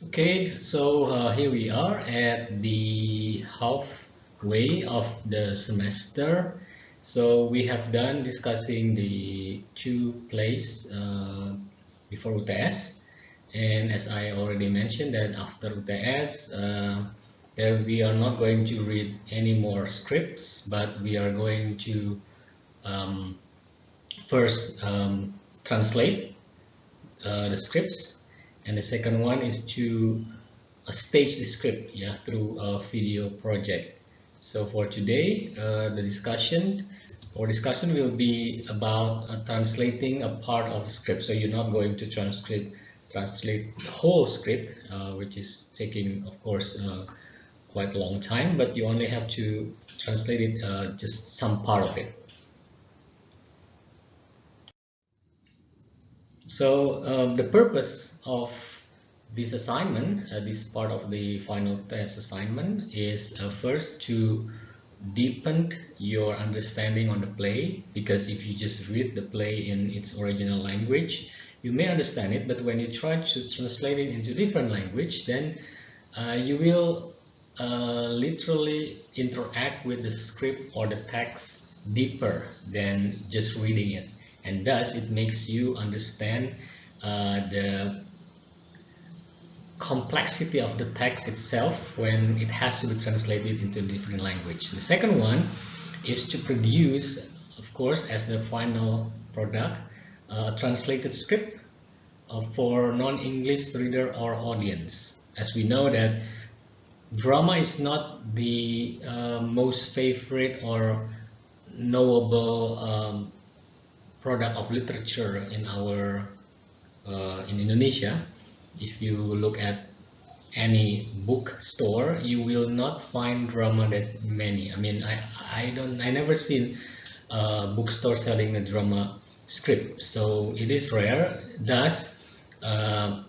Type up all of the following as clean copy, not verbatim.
Okay, so here we are at the halfway of the semester. So we have done discussing the two plays before UTS, and as I already mentioned that after UTS, there we are not going to read any more scripts, but we are going to um, first translate the scripts, and the second one is to stage the script, yeah, through a video project. So for today, the discussion will be about translating a part of a script. So you're not going to translate the whole script, which is taking, of course, quite a long time, but you only have to translate it, just some part of it. So the purpose of this assignment, this part of the final test assignment, is first to deepen your understanding on the play, because if you just read the play in its original language, you may understand it, but when you try to translate it into different language, then you will literally interact with the script or the text deeper than just reading it, and thus it makes you understand the complexity of the text itself when it has to be translated into a different language. The second one is to produce, of course, as the final product, a translated script for non-English reader or audience. As we know that drama is not the most favorite or knowable product of literature in our in Indonesia. If you look at any bookstore, you will not find drama that many. I mean, I never seen a bookstore selling a drama script, so it is rare. Thus, I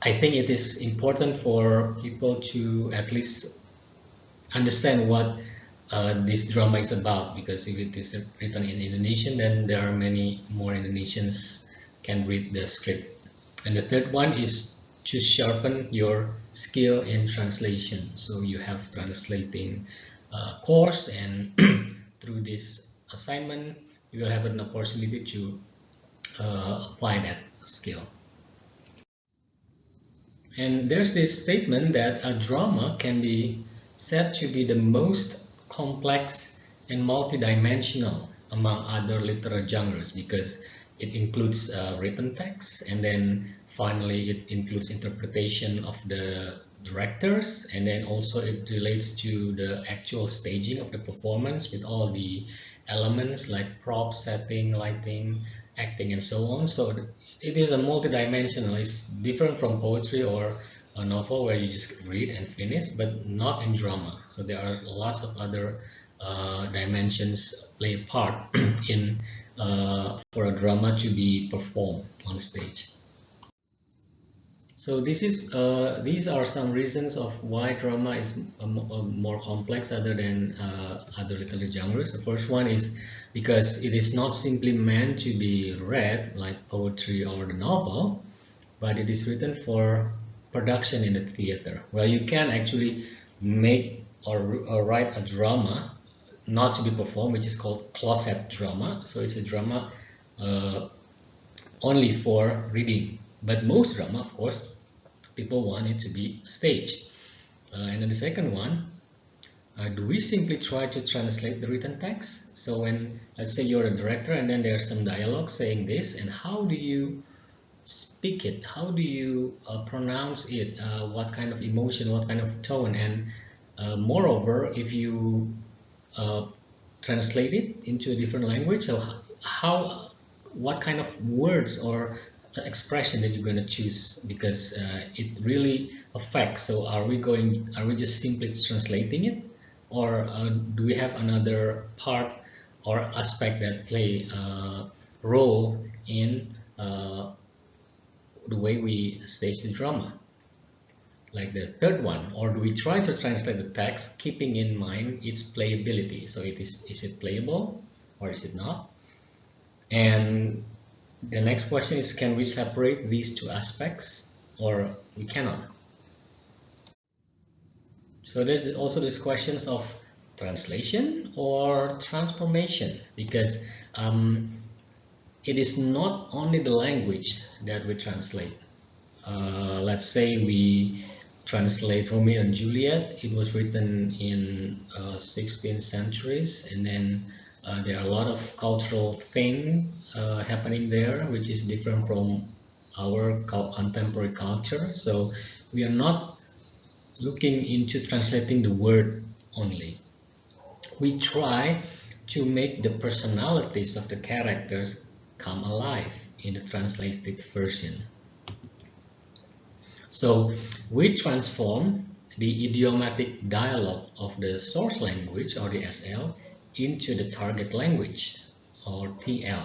think it is important for people to at least understand what this drama is about, because if it is written in Indonesian, then there are many more Indonesians can read the script. And the third one is to sharpen your skill in translation. So you have translating course, and through this assignment, you will have an opportunity to apply that skill. And there's this statement that a drama can be said to be the most complex and multidimensional among other literary genres, because it includes written text, and then finally it includes interpretation of the directors, and then also it relates to the actual staging of the performance with all the elements like prop, setting, lighting, acting, and so on. So it is a multidimensional. It's different from poetry or a novel where you just read and finish, but not in drama. So there are lots of other dimensions play a part in for a drama to be performed on stage. So these are some reasons of why drama is more complex other than other literary genres. The first one is because it is not simply meant to be read like poetry or the novel, but it is written for production in the theater. Well, you can actually make or write a drama not to be performed, which is called closet drama. So it's a drama only for reading. But most drama, of course, people want it to be staged. And then the second one, do we simply try to translate the written text? So when, let's say you're a director and then there's some dialogue saying this, and how do you speak it? How do you pronounce it? What kind of emotion, what kind of tone? And moreover, if you translate it into a different language, so what kind of words or expression that you're going to choose, because it really affects. So are we just simply translating it, or do we have another part or aspect that play a role in the way we stage the drama? Like the third one, or do we try to translate the text keeping in mind its playability? So is it playable or is it not? And the next question is, can we separate these two aspects, or we cannot? So there's also these questions of translation or transformation, because it is not only the language that we translate. Let's say we translate Romeo and Juliet. It was written in 16th centuries, and then there are a lot of cultural things happening there, which is different from our contemporary culture. So we are not looking into translating the word only. We try to make the personalities of the characters come alive in the translated version. So we transform the idiomatic dialogue of the source language, or the SL, into the target language, or TL.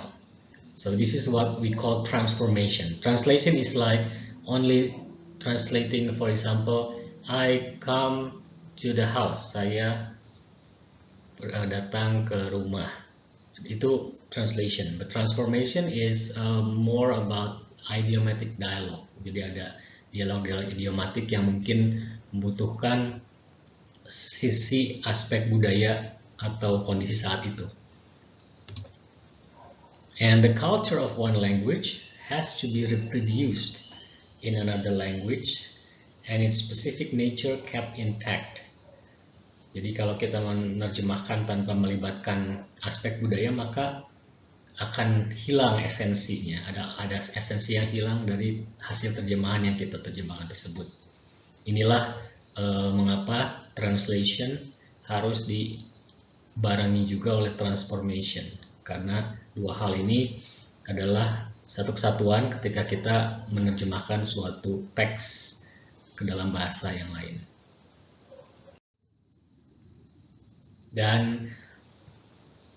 So this is what we call transformation. Translation is like only translating, for example, I come to the house, saya datang ke rumah. Itu translation. But transformation is more about idiomatic dialogue. Jadi ada dialog-dialog idiomatik yang mungkin membutuhkan sisi aspek budaya atau kondisi saat itu. And the culture of one language has to be reproduced in another language, and its specific nature kept intact. Jadi kalau kita menerjemahkan tanpa melibatkan aspek budaya, maka akan hilang esensinya. Ada esensi yang hilang dari hasil terjemahan yang kita terjemahkan tersebut. Inilah mengapa translation harus dibarengi juga oleh transformation, karena dua hal ini adalah satu kesatuan ketika kita menerjemahkan suatu teks ke dalam bahasa yang lain. Dan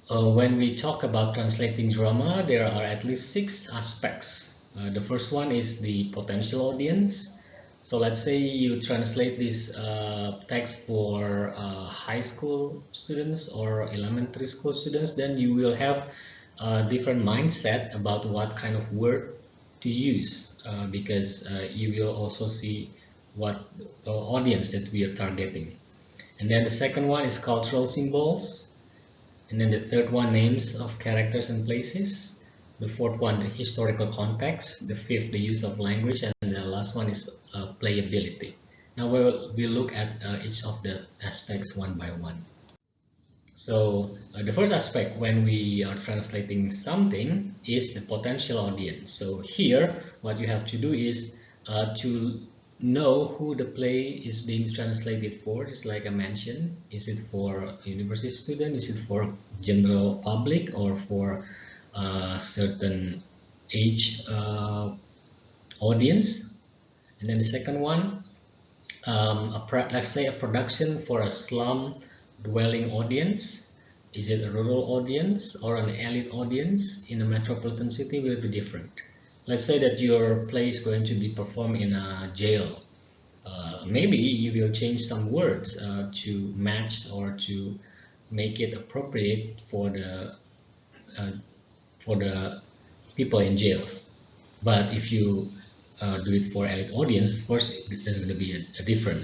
when we talk about translating drama, there are at least 6 aspects. The first one is the potential audience. So let's say you translate this text for high school students or elementary school students, then you will have a different mindset about what kind of word to use, because you will also see what audience that we are targeting. And then the second one is cultural symbols. And then the third one, names of characters and places. The fourth one, the historical context. The fifth, the use of language. And the last one is playability. Now we'll look at each of the aspects one by one. So the first aspect when we are translating something is the potential audience. So here what you have to do is to know who the play is being translated for. Just like I mentioned, is it for a university student, is it for general public, or for a certain age audience? And then the second one, let's say a production for a slum dwelling audience. Is it a rural audience or an elite audience in a metropolitan city? Will be different. Let's say that your play is going to be performed in a jail. Maybe you will change some words to match or to make it appropriate for the people in jails. But if you do it for elite audience, of course, there's going to be a different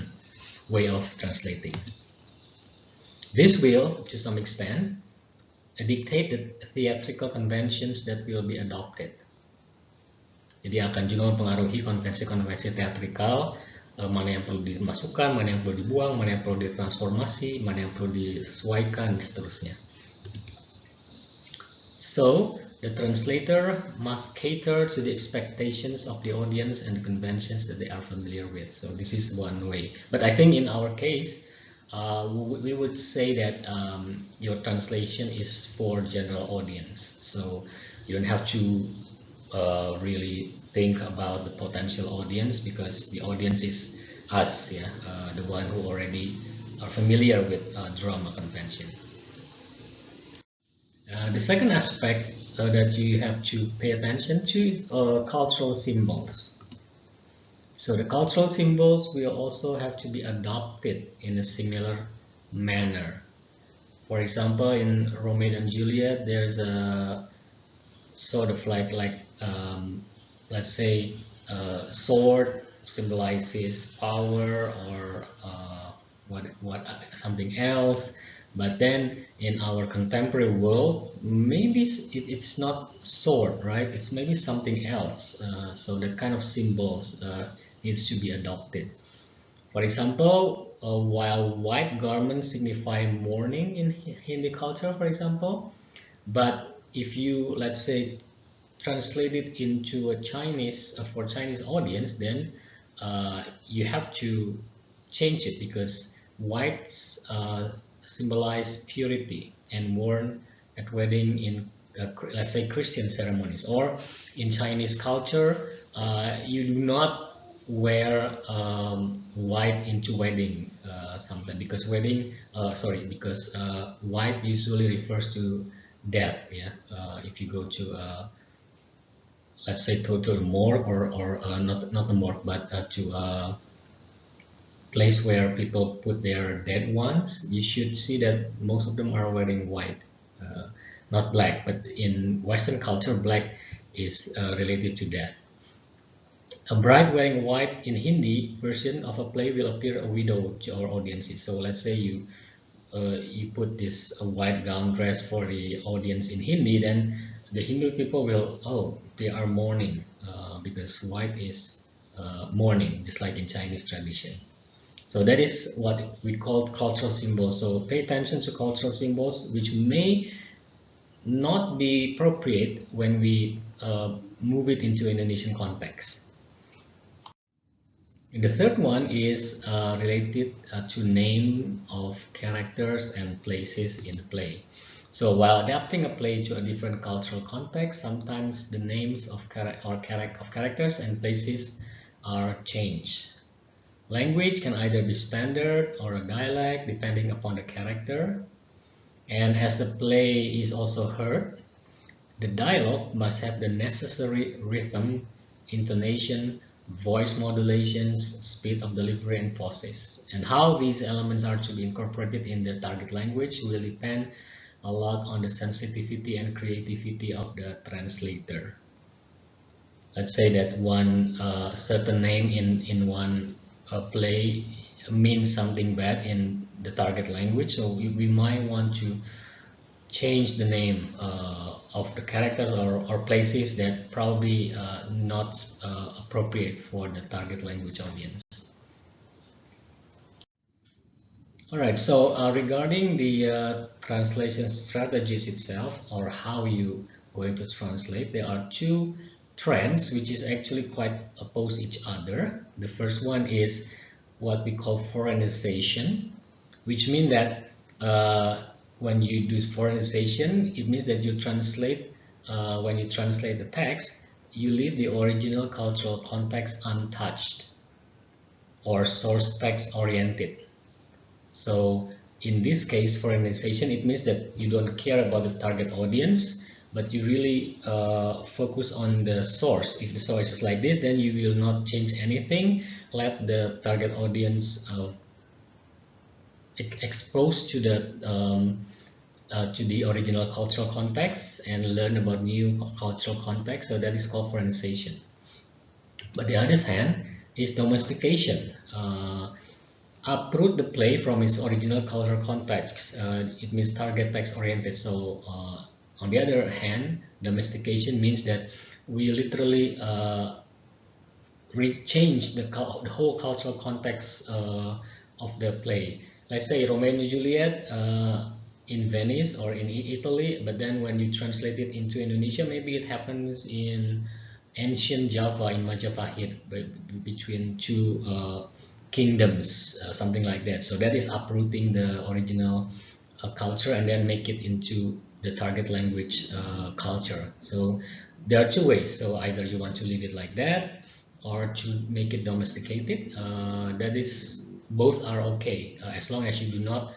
way of translating. This will, to some extent, dictate the theatrical conventions that will be adopted. Jadi akan juga mempengaruhi konvensi-konvensi teatrikal, mana yang perlu dimasukkan, mana yang perlu dibuang, mana yang perlu ditransformasi, mana yang perlu disesuaikan, dan seterusnya. So, the translator must cater to the expectations of the audience and the conventions that they are familiar with. So this is one way. But I think in our case, we would say that your translation is for general audience. So you don't have to really think about the potential audience, because the audience is us, yeah, the one who already are familiar with drama convention. The second aspect that you have to pay attention to is cultural symbols. So the cultural symbols will also have to be adopted in a similar manner. For example, in Romeo and Juliet, there's a sort of like let's say sword symbolizes power or something else. But then in our contemporary world, maybe it's not sword, right? It's maybe something else. So that kind of symbols needs to be adopted. For example, while white garments signify mourning in Hindi culture, for example, but if you, let's say, translate it into a Chinese for Chinese audience, then you have to change it, because whites symbolize purity and worn at wedding in let's say Christian ceremonies, or in Chinese culture you do not wear white into wedding sometimes, because because white usually refers to death. Yeah, if you go to let's say to a morgue, or not the morgue, but to a place where people put their dead ones, you should see that most of them are wearing white, not black. But in Western culture, black is related to death. A bride wearing white in Hindi version of a play will appear a widow to our audiences. So let's say you put this white gown dress for the audience in Hindi, then the Hindu people will, oh, they are mourning, because white is mourning, just like in Chinese tradition. So that is what we call cultural symbols. So pay attention to cultural symbols, which may not be appropriate when we move it into Indonesian context. And the third one is related to name of characters and places in the play. So while adapting a play to a different cultural context, sometimes the names of characters and places are changed. Language can either be standard or a dialect depending upon the character. And as the play is also heard, the dialogue must have the necessary rhythm, intonation, voice modulations, speed of delivery, and pauses. And how these elements are to be incorporated in the target language will depend a lot on the sensitivity and creativity of the translator. Let's say that one certain name in one play means something bad in the target language, so we might want to change the name of the characters or places that probably not appropriate for the target language audience. Alright, so regarding the translation strategies itself, or how you going to translate, there are two trends which is actually quite oppose each other. The first one is what we call foreignization, which means that when you do foreignization, it means that you translate, when you translate the text, you leave the original cultural context untouched or source text oriented. So in this case, foreignization, it means that you don't care about the target audience, but you really focus on the source. If the source is like this, then you will not change anything. Let the target audience exposed to the original cultural context and learn about new cultural context. So that is called foreignization. But the other hand is domestication. Uproot the play from its original cultural context. It means target text oriented. So on the other hand, domestication means that we literally change the whole cultural context of the play. Let's say Romeo and Juliet in Venice or in Italy, but then when you translate it into Indonesia, maybe it happens in ancient Java, in Majapahit, between two kingdoms, something like that. So that is uprooting the original culture and then make it into the target language culture. So there are two ways. So either you want to leave it like that or to make it domesticated. That is, both are okay as long as you do not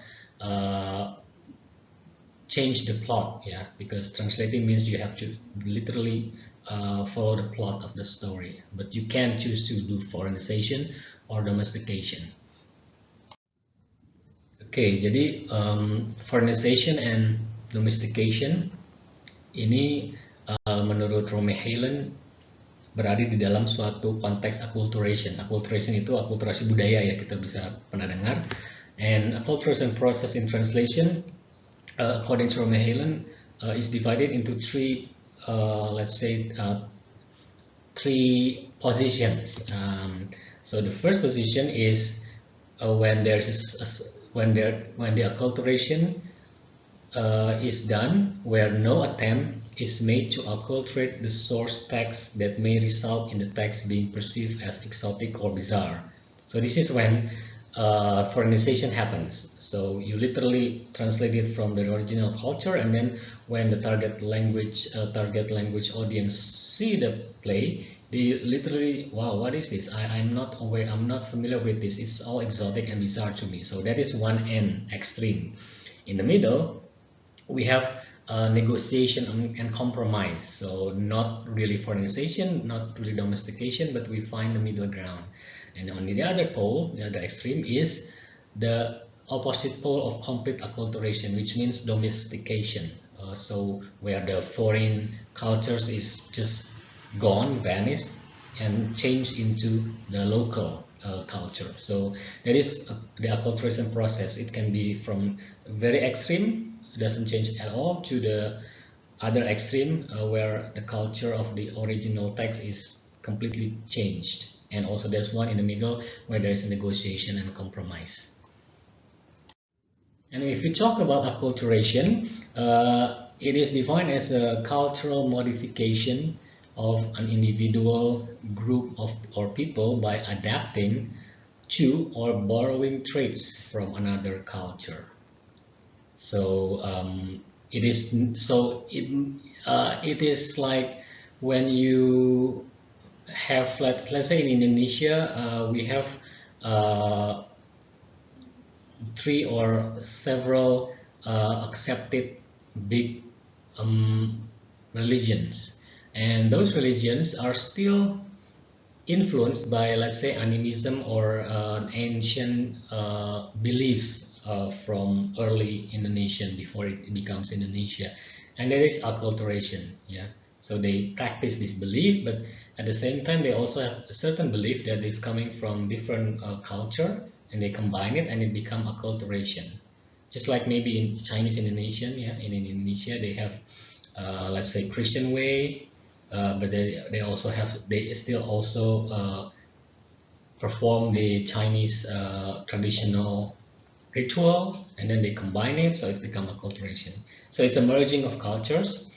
change the plot. Yeah, because translating means you have to literally follow the plot of the story, but you can choose to do foreignization or domestication. Oke, jadi foreignization and domestication ini menurut Rome Helen berada di dalam suatu konteks acculturation. Acculturation itu akulturasi budaya ya, kita bisa pernah dengar. And acculturation process in translation, according to Vermeulen, is divided into three, let's say, three positions. So the first position is when when the acculturation is done, where no attempt is made to acculturate the source text that may result in the text being perceived as exotic or bizarre. So this is when foreignization happens. So you literally translate it from the original culture, and then when the target language audience see the play, they literally, wow, what is this? I'm not aware, I'm not familiar with this. It's all exotic and bizarre to me. So that is one end extreme. In the middle, we have negotiation and compromise. So not really foreignization, not really domestication, but we find the middle ground. And on the other pole, the other extreme, is the opposite pole of complete acculturation, which means domestication. So where the foreign cultures is just gone, vanished, and changed into the local culture. So that is the acculturation process. It can be from very extreme, doesn't change at all, to the other extreme where the culture of the original text is completely changed. And also there's one in the middle where there is a negotiation and compromise. And if we talk about acculturation, it is defined as a cultural modification of an individual, group of or people by adapting to or borrowing traits from another culture. So it is like when you have, let's say in Indonesia, we have three or several accepted big religions, and those religions are still influenced by, let's say, animism or ancient beliefs from early Indonesian before it becomes Indonesia, and that is acculturation. Yeah, so they practice this belief, but at the same time they also have a certain belief that is coming from different culture, and they combine it and it become acculturation. Just like maybe in Chinese Indonesian, yeah, in Indonesia they have let's say Christian way, but they still also perform the Chinese traditional ritual, and then they combine it, so it becomes acculturation. So it's a merging of cultures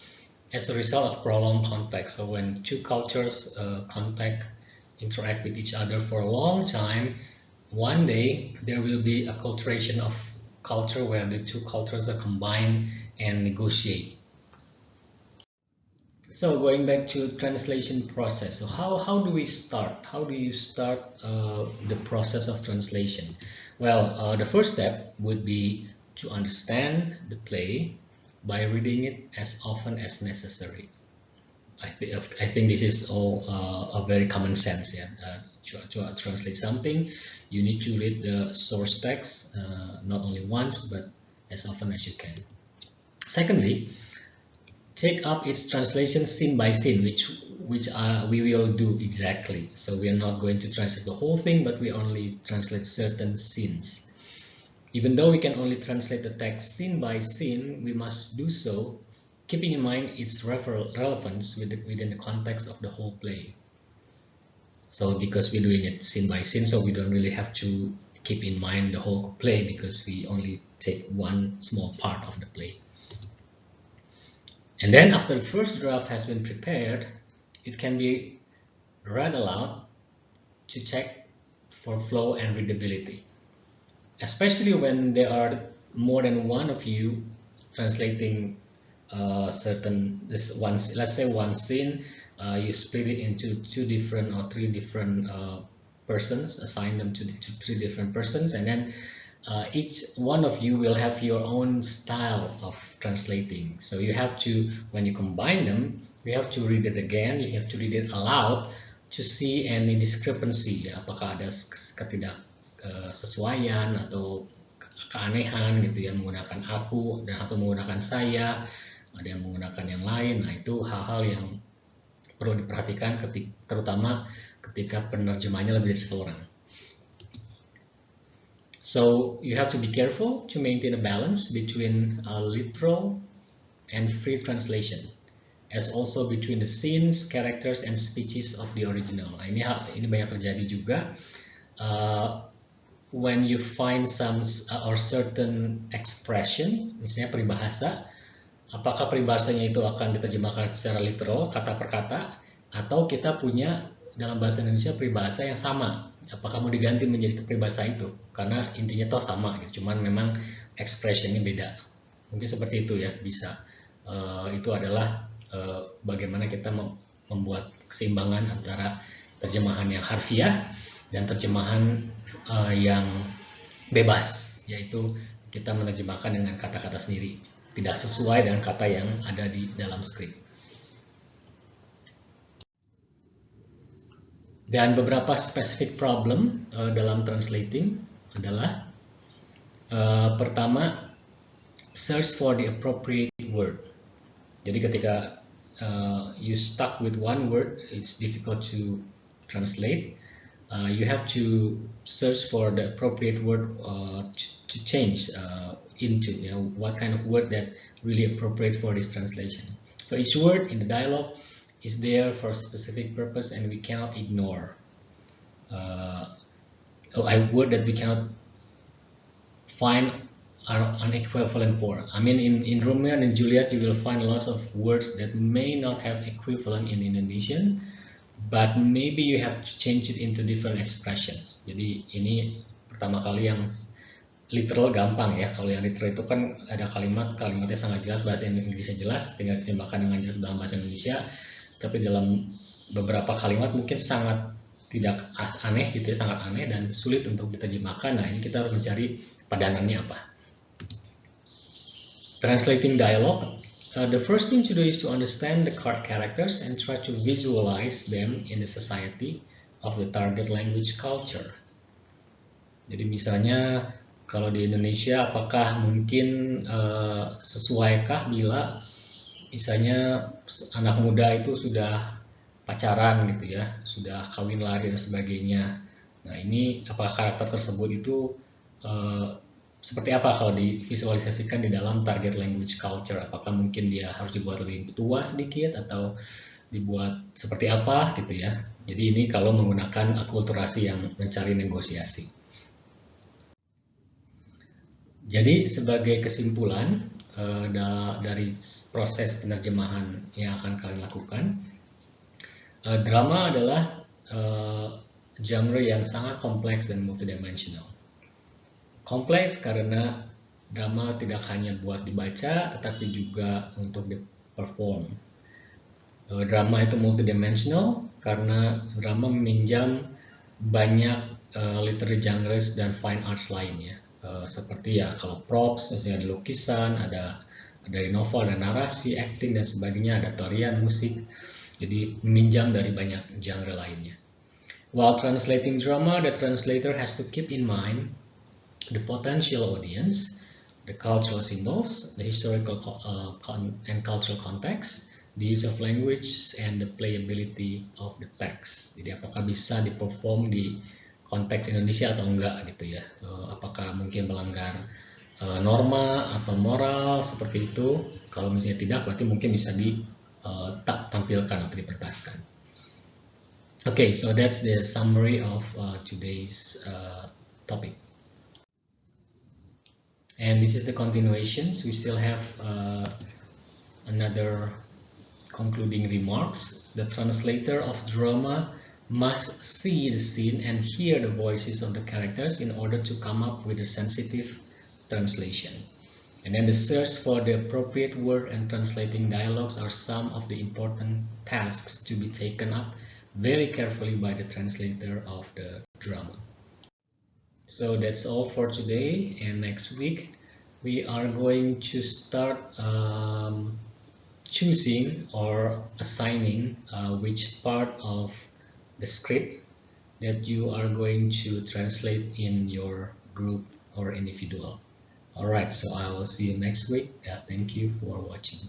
as a result of prolonged contact. So when two cultures interact with each other for a long time, one day there will be acculturation of culture where the two cultures are combined and negotiate. So going back to translation process, so how do we start? How do you start the process of translation? Well, the first step would be to understand the play by reading it as often as necessary. I think this is all a very common sense. Yeah, to translate something, you need to read the source text not only once but as often as you can. Secondly, take up its translation scene by scene, which we will do exactly. So we are not going to translate the whole thing, but we only translate certain scenes. Even though we can only translate the text scene by scene, we must do so keeping in mind its relevance within the context of the whole play. So because we're doing it scene by scene, so we don't really have to keep in mind the whole play, because we only take one small part of the play. And then after the first draft has been prepared, it can be read aloud to check for flow and readability. Especially when there are more than one of you translating let's say one scene, you split it into 2 different or 3 different persons, assign them to 3 different persons, and then each one of you will have your own style of translating. So you have to, when you combine them, you have to read it again, you have to read it aloud to see any discrepancy, apakah ada ketidaksesuaian atau keanehan gitu ya, menggunakan aku dan atau menggunakan saya, ada yang menggunakan yang lain. Nah, itu hal-hal yang perlu diperhatikan terutama ketika penerjemahnya lebih dari 1 orang. So you have to be careful to maintain a balance between literal and free translation, as also between the scenes, characters, and speeches of the original. Nah, ini banyak terjadi juga. When you find some or certain expression, misalnya peribahasa, apakah peribahasanya itu akan diterjemahkan secara literal, kata per kata, atau kita punya dalam bahasa Indonesia peribahasa yang sama, apakah mau diganti menjadi peribahasa itu, karena intinya toh sama gitu, cuman memang expressionnya beda. Mungkin seperti itu ya, bisa. Itu adalah bagaimana kita membuat keseimbangan antara terjemahan yang harfiah dan terjemahan yang bebas, yaitu kita menerjemahkan dengan kata-kata sendiri, tidak sesuai dengan kata yang ada di dalam skrip. Dan beberapa specific problem dalam translating adalah pertama, search for the appropriate word. Jadi ketika you stuck with one word, it's difficult to translate. You have to search for the appropriate word to change into, what kind of word that really appropriate for this translation. So each word in the dialogue is there for a specific purpose, and we cannot ignore a word that we cannot find an equivalent for. I mean, in Romeo and Juliet, you will find lots of words that may not have equivalent in Indonesian, but maybe you have to change it into different expressions. Jadi ini pertama kali yang literal gampang ya. Kalau yang literal itu kan ada kalimatnya sangat jelas, bahasa Indonesia jelas, tinggal diterjemahkan dengan jelas dalam bahasa Indonesia. Tapi dalam beberapa kalimat mungkin sangat tidak aneh gitu ya, sangat aneh dan sulit untuk diterjemahkan. Nah, ini kita harus mencari padanannya apa. Translating dialogue. The first thing to do is to understand the characters and try to visualize them in the society of the target language culture. Jadi misalnya kalau di Indonesia, apakah mungkin sesuaikah bila misalnya anak muda itu sudah pacaran gitu ya, sudah kawin lari dan sebagainya. Nah, ini apakah karakter tersebut itu seperti apa kalau divisualisasikan di dalam target language culture? Apakah mungkin dia harus dibuat lebih tua sedikit atau dibuat seperti apa gitu ya. Jadi ini kalau menggunakan akulturasi yang mencari negosiasi. Jadi sebagai kesimpulan dari proses penerjemahan yang akan kalian lakukan, drama adalah genre yang sangat kompleks dan multidimensional. Kompleks karena drama tidak hanya buat dibaca, tetapi juga untuk di-perform. Drama itu multidimensional karena drama meminjam banyak literary genres dan fine arts lainnya. Seperti ya kalau props, misalnya ada lukisan, ada novel, ada narasi, acting dan sebagainya, ada tarian, musik. Jadi meminjam dari banyak genre lainnya. While translating drama, the translator has to keep in mind the potential audience, the cultural symbols, the historical and cultural context, the use of language, and the playability of the text. Jadi apakah bisa diperform di konteks Indonesia atau enggak gitu ya? Apakah mungkin melanggar norma atau moral seperti itu? Kalau misalnya tidak, berarti mungkin bisa ditampilkan atau dipentaskan. Okay, so that's the summary of today's topic. And this is the continuations. We still have another concluding remarks. The translator of drama must see the scene and hear the voices of the characters in order to come up with a sensitive translation. And then the search for the appropriate word and translating dialogues are some of the important tasks to be taken up very carefully by the translator of the drama. So that's all for today, and next week we are going to start choosing or assigning which part of the script that you are going to translate in your group or individual. Alright, so I will see you next week. Thank you for watching.